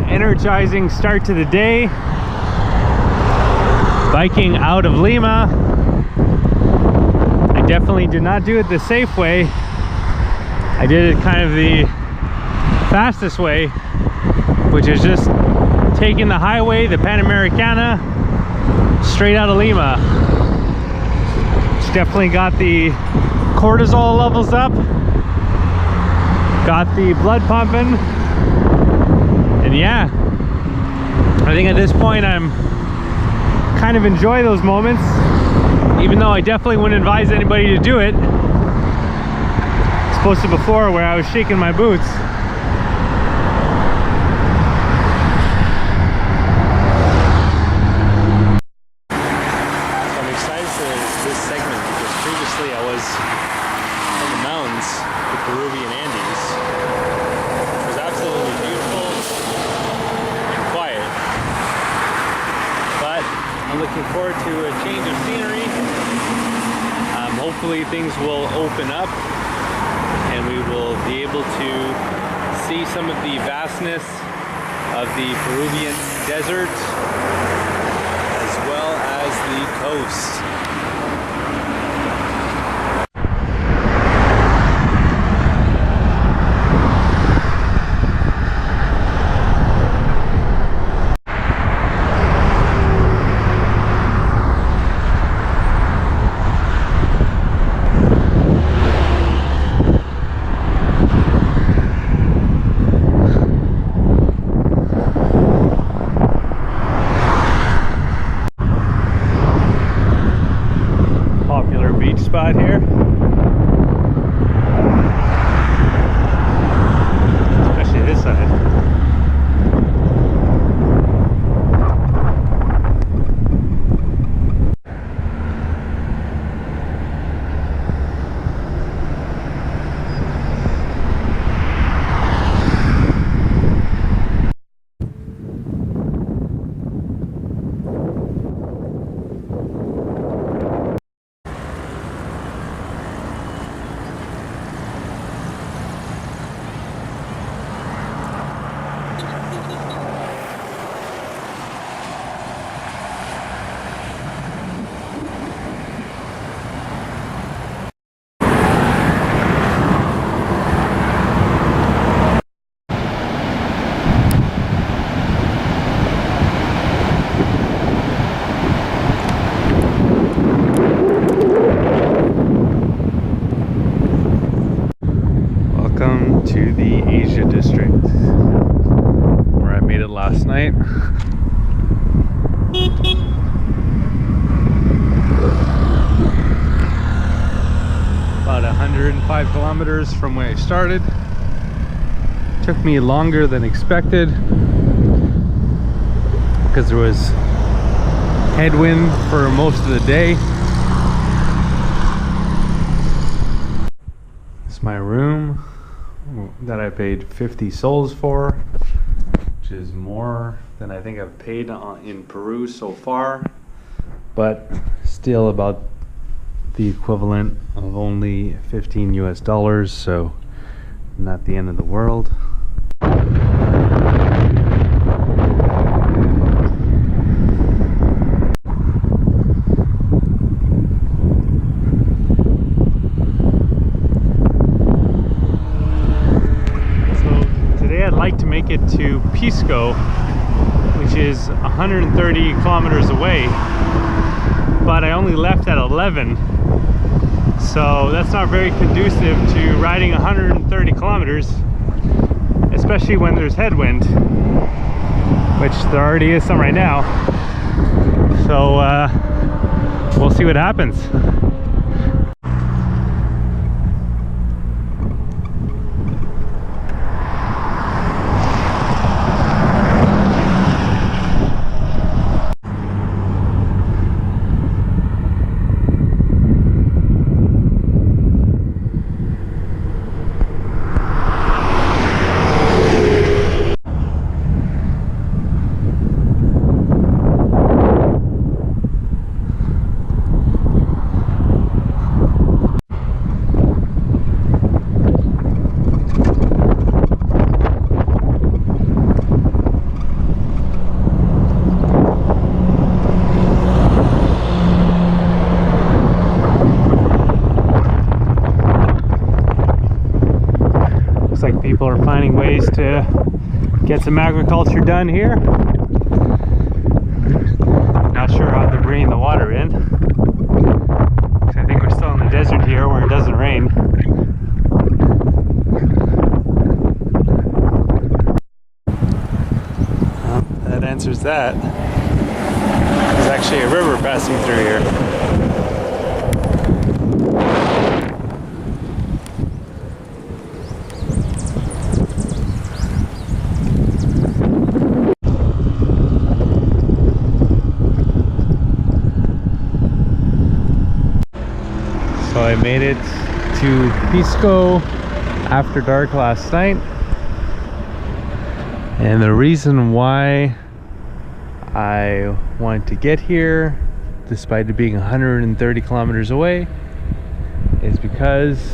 energizing start to the day. Biking out of Lima. I definitely did not do it the safe way. I did it kind of the fastest way, which is just taking the highway, the Panamericana, straight out of Lima. It's definitely got the cortisol levels up, got the blood pumping, and yeah, I think at this point I'm kind of enjoy those moments, even though I definitely wouldn't advise anybody to do it. As opposed to before where I was shaking my boots. I'm excited for this segment because previously I was in the mountains, the Peruvian Andes. It was absolutely beautiful and quiet. But I'm looking forward to a change of scenery. Hopefully things will open up and we will be able to see some of the vastness of the Peruvian desert as well as the coast. Spot here, especially this side. Welcome to the Asia District, where I made it last night. About 105 kilometers from where I started. Took me longer than expected because there was headwind for most of the day. It's my room that I paid 50 sols for, which is more than I think I've paid in Peru so far, but still about the equivalent of only 15 US dollars, so not the end of the world. To make it to Pisco, which is 130 kilometers away, but I only left at 11, so that's not very conducive to riding 130 kilometers, especially when there's headwind, which there already is some right now. So we'll see what happens. People are finding ways to get some agriculture done here. Not sure how they're bringing the water in. I think we're still in the desert here where it doesn't rain. Well, that answers that. There's actually a river passing through here. So I made it to Pisco after dark last night, and the reason why I wanted to get here despite it being 130 kilometers away is because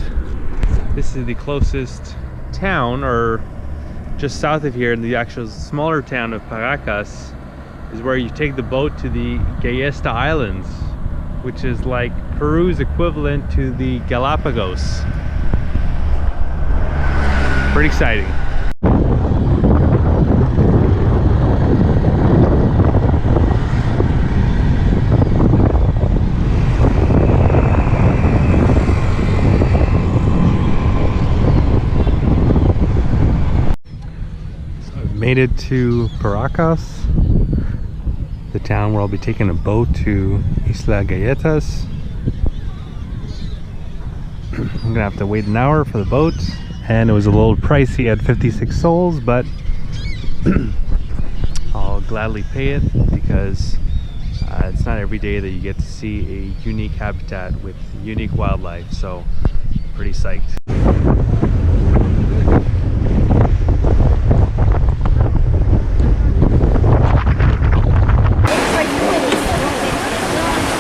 this is the closest town, or just south of here in the actual smaller town of Paracas is where you take the boat to the Gallesta Islands, which is like Peru's equivalent to the Galapagos. Pretty exciting. So I've made it to Paracas, the town where I'll be taking a boat to Isla Galletas. I'm gonna have to wait an hour for the boat, and it was a little pricey at 56 sols, but I'll gladly pay it because it's not every day that you get to see a unique habitat with unique wildlife, so pretty psyched.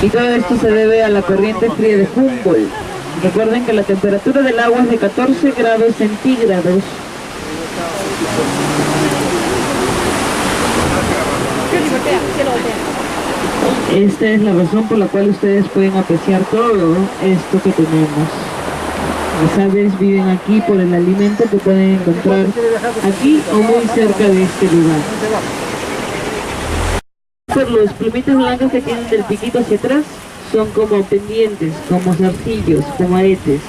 Y todo esto se debe a la corriente fría de Humboldt. Recuerden que la temperatura del agua es de 14 grados centígrados. Esta es la razón por la cual ustedes pueden apreciar todo esto que tenemos. Las aves viven aquí por el alimento que pueden encontrar aquí o muy cerca de este lugar. Por los plumitas blancas que tienen del piquito hacia atrás, son como pendientes, como zarcillos, como aretes.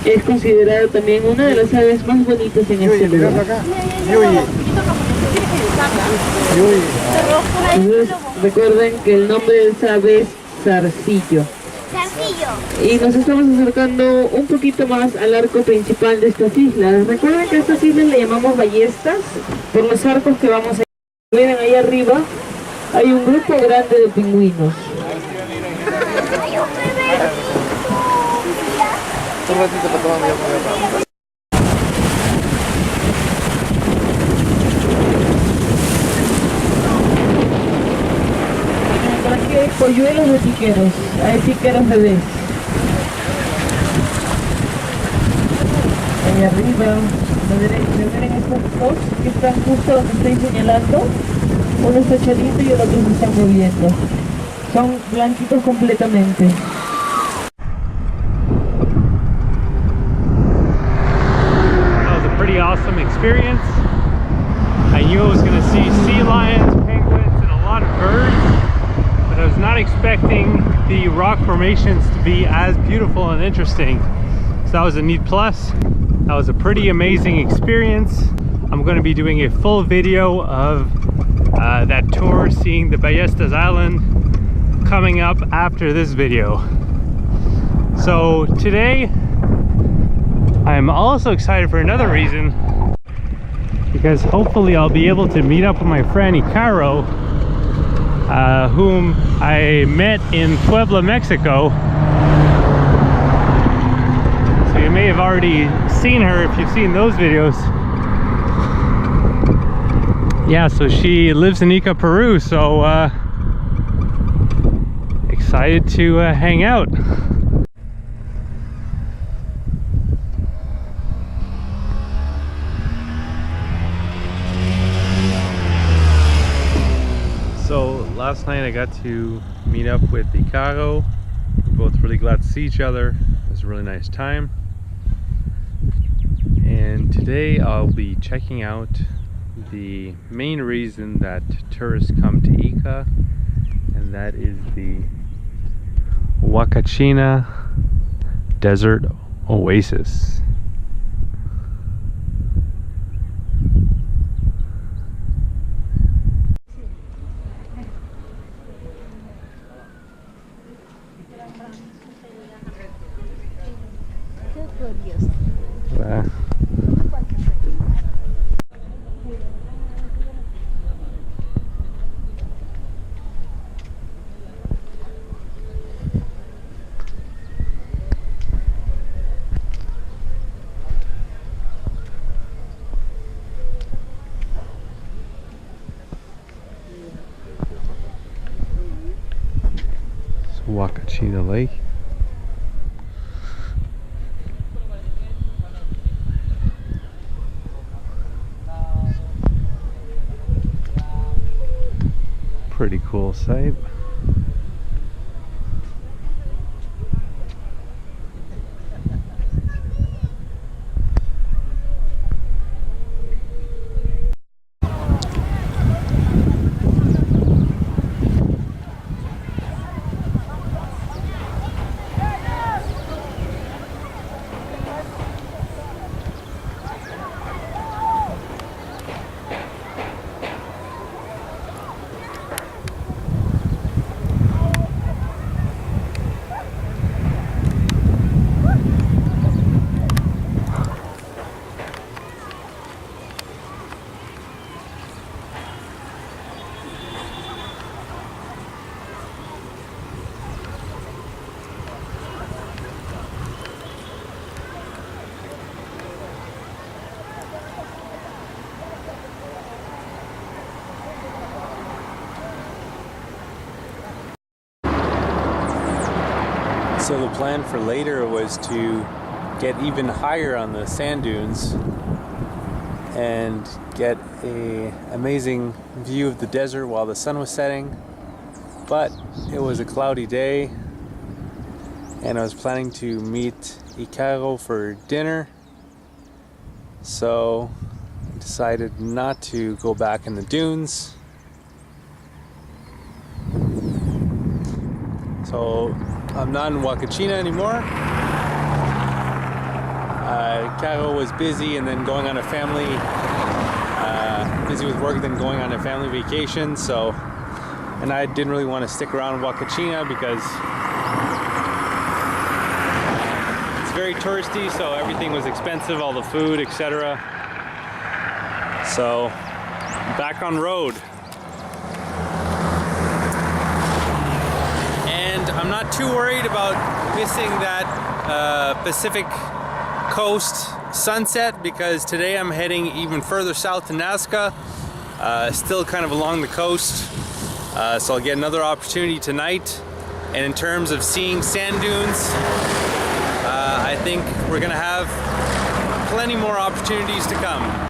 Es considerado también una de las aves más bonitas en este lugar. Entonces, recuerden que el nombre de esa ave es zarcillo. Y nos estamos acercando un poquito más al arco principal de estas islas. Recuerden que a estas islas le llamamos ballestas por los arcos que vamos a ver. Miren ahí arriba, hay un grupo grande de pingüinos. Por aquí hay polluelos de piqueros, hay piqueros bebés. Ahí arriba, a la derecha, miren estos dos que están justo donde estoy señalando. Uno está echadito y el otro se está moviendo. Son blanquitos completamente. That was a pretty awesome experience. I knew I was going to see sea lions, penguins, and a lot of birds, but I was not expecting the rock formations to be as beautiful and interesting. So that was a neat plus. That was a pretty amazing experience. I'm going to be doing a full video of that tour, seeing the Ballestas Island, coming up after this video. So today I'm also excited for another reason, because hopefully I'll be able to meet up with my friend Icaro, whom I met in Puebla, Mexico. So you may have already seen her if you've seen those videos. Yeah, so she lives in Ica, Peru, so excited to hang out. So last night I got to meet up with Icaro. We're both really glad to see each other. It was a really nice time. and today I'll be checking out the main reason that tourists come to Ica, and that is the Huacachina Desert Oasis. Wow. It's Huacachina Lake. Pretty cool site. So the plan for later was to get even higher on the sand dunes and get an amazing view of the desert while the sun was setting, but it was a cloudy day and I was planning to meet Icaro for dinner, so I decided not to go back in the dunes. So I'm not in Huacachina anymore. Caro was busy and then going on a family, busy with work, then going on a family vacation. So, and I didn't really want to stick around in Huacachina because it's very touristy, so everything was expensive, all the food, etc. So, back on road. I'm not too worried about missing that Pacific Coast sunset because today I'm heading even further south to Nazca, still kind of along the coast, so I'll get another opportunity tonight. And in terms of seeing sand dunes, I think we're gonna have plenty more opportunities to come.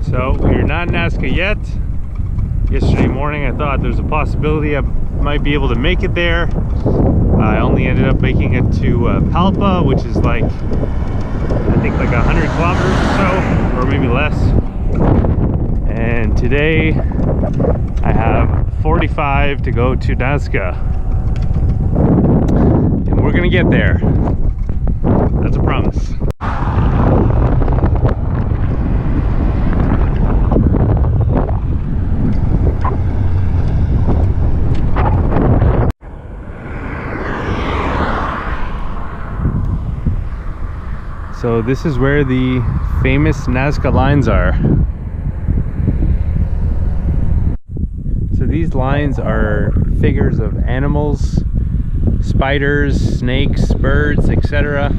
So we're not in Nazca yet, Yesterday morning I thought there's a possibility I might be able to make it there. I only ended up making it to Palpa, which is like, I think like 100 kilometers or so, or maybe less. And today I have 45 to go to Nazca. And we're gonna get there. That's a promise. So this is where the famous Nazca lines are. So these lines are figures of animals, spiders, snakes, birds, etc.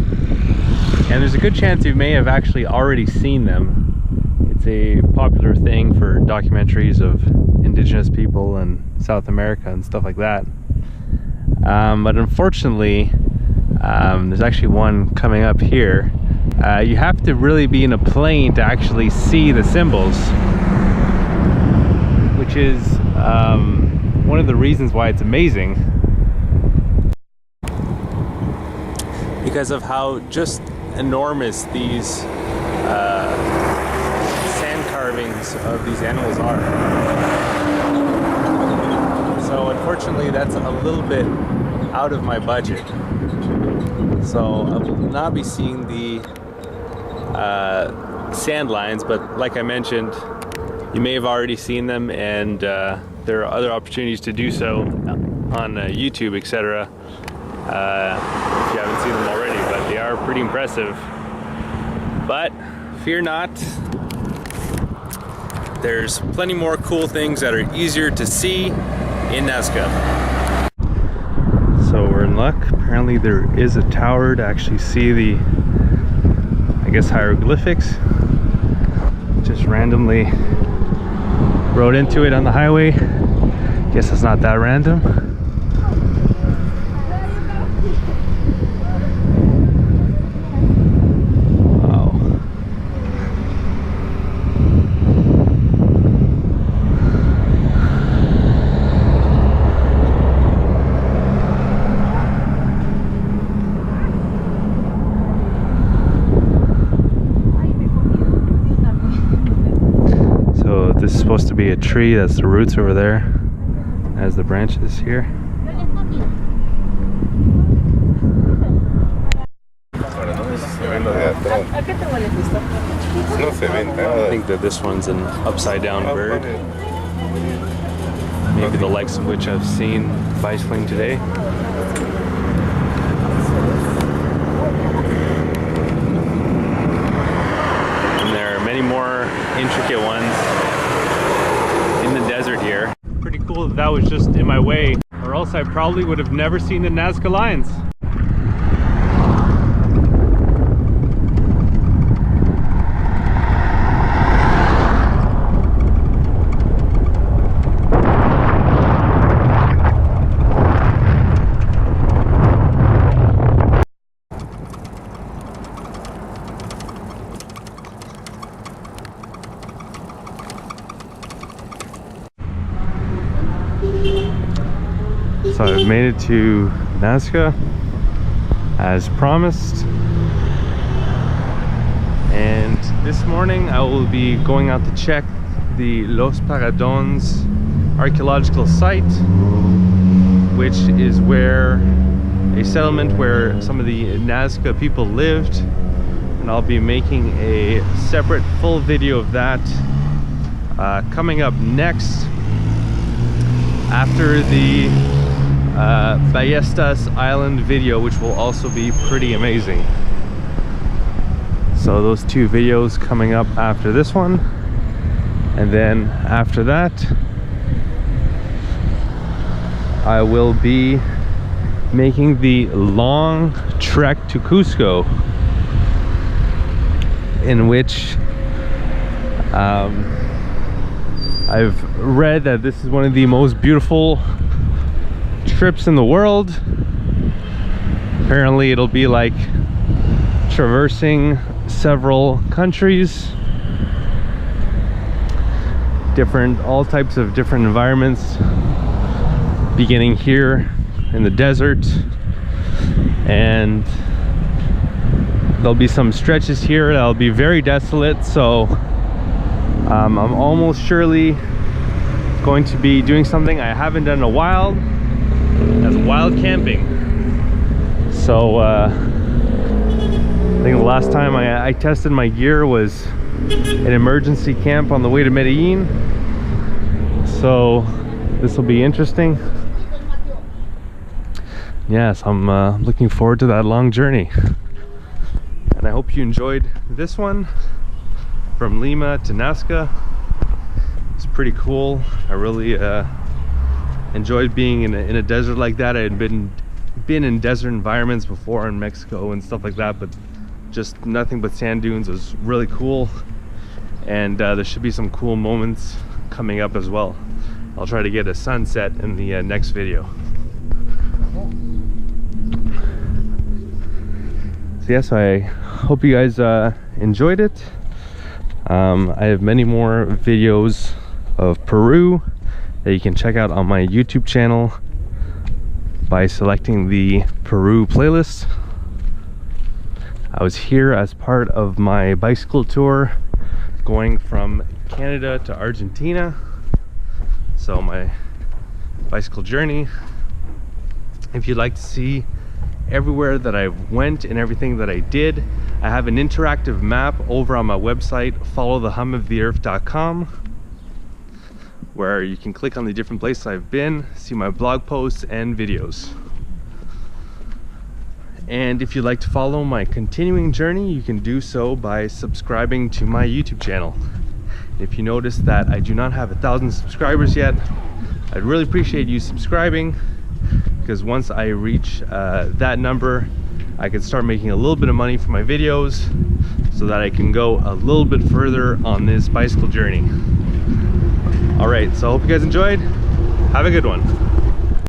And there's a good chance you may have actually already seen them. It's a popular thing for documentaries of indigenous people in South America and stuff like that. But unfortunately, there's actually one coming up here. You have to really be in a plane to actually see the symbols, which is one of the reasons why it's amazing, because of how just enormous these sand carvings of these animals are. So unfortunately that's a little bit out of my budget, so I will not be seeing the sand lines, but like I mentioned, you may have already seen them, and there are other opportunities to do so on YouTube, etc. If you haven't seen them already, but they are pretty impressive. But fear not, there's plenty more cool things that are easier to see in Nazca. So we're in luck. Apparently there is a tower to actually see the, I guess, hieroglyphics. Just randomly rode into it on the highway. Guess it's not that random. Wow. This is supposed to be a tree. That's the roots over there, as the branches here. I think that this one's an upside down bird, maybe the likes of which I've seen bicycling today. And there are many more intricate ones in the desert here. Pretty cool that that was just in my way, or else I probably would have never seen the Nazca lines. So I've made it to Nazca as promised, and this morning I will be going out to check the Los Paradons archaeological site, which is where a settlement where some of the Nazca people lived, and I'll be making a separate full video of that coming up next after the Ballestas Island video, which will also be pretty amazing. So those two videos coming up after this one, and then after that I will be making the long trek to Cusco, in which I've read that this is one of the most beautiful trips in the world. Apparently it'll be like traversing several countries, all types of different environments, beginning here in the desert, and there'll be some stretches here that'll be very desolate. So I'm almost surely going to be doing something I haven't done in a while, as wild camping. So I think the last time I tested my gear was an emergency camp on the way to Medellin. So this will be interesting. Yes, I'm looking forward to that long journey. And I hope you enjoyed this one from Lima to Nazca. It's pretty cool. I really enjoyed being in a desert like that. I had been in desert environments before in Mexico and stuff like that, but just nothing but sand dunes. It was really cool, and there should be some cool moments coming up as well. I'll try to get a sunset in the next video. So yes, I hope you guys enjoyed it. I have many more videos of Peru that you can check out on my YouTube channel by selecting the Peru playlist. I was here as part of my bicycle tour going from Canada to Argentina. So my bicycle journey. If you'd like to see everywhere that I went and everything that I did, I have an interactive map over on my website, followthehumoftheearth.com, where you can click on the different places I've been, see my blog posts and videos. And if you'd like to follow my continuing journey, you can do so by subscribing to my YouTube channel. If you notice that I do not have 1,000 subscribers yet, I'd really appreciate you subscribing, because once I reach that number, I can start making a little bit of money for my videos so that I can go a little bit further on this bicycle journey. All right, so I hope you guys enjoyed. Have a good one.